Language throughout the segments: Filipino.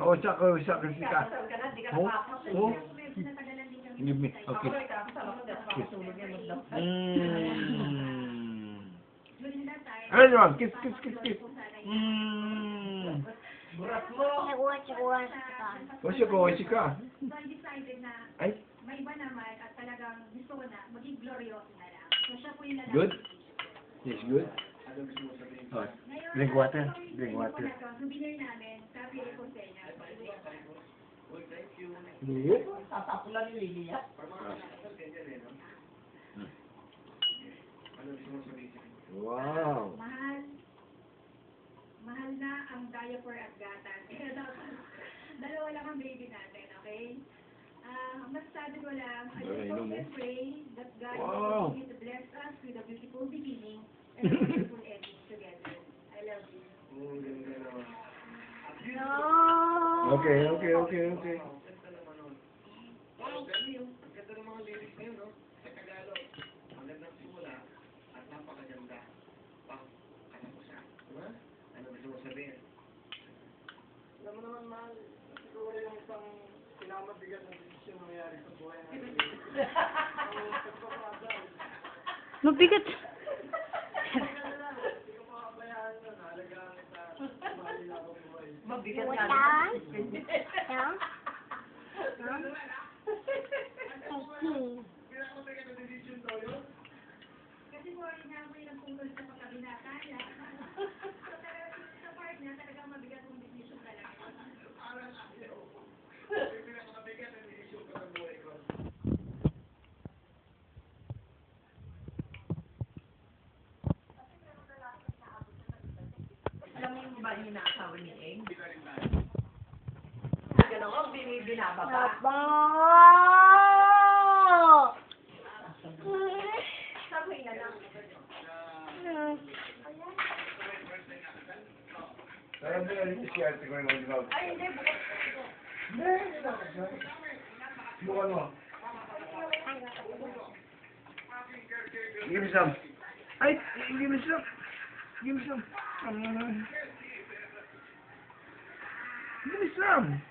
Kausap ka. Oh, oh. Give me. Okay. Ayun, kiss. Wasi ka. Ay. May iba naman at talagang gusto ko na maging glorioso na lang. So siya po yung lalaki. Good? Yes, good. Oh, drink water. Souvenir namin, sabi ko sa inyo. Good. Tatapulan ni Lilia. Wow. Mahal na ang diaper at gatas. Dalawa lang ang baby natin, okay? Masasabi ko lang, I just hope and pray that God will continue to bless us with a beautiful beginning and a wonderful ending together. I love you. No. Okay. Alam mo naman, mahal, siguro yung isang pinamabigat na desisyon nangyari sa buhay natin. Mabigat. Hindi ko makabayaan na nalagaan kita. Mahali na ako buhay. Mabigat Kasi po, inamoy lang kung tuloy sa pagkabinata. So, sa part niya, talagang mabigat kong desisyon talaga. Alam mo yung iba yung inaasawa ni Eng? Gano'n, binababa. Sabi na lang. Parang ba yung iskerte ko yung log? Ay, hindi. Bukan mo. Give me some. Ay, give me some. Give me some. Give me some.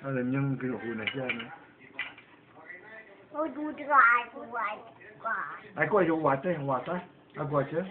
Alam niyang kinukunan siya, no? I got your water. I got you.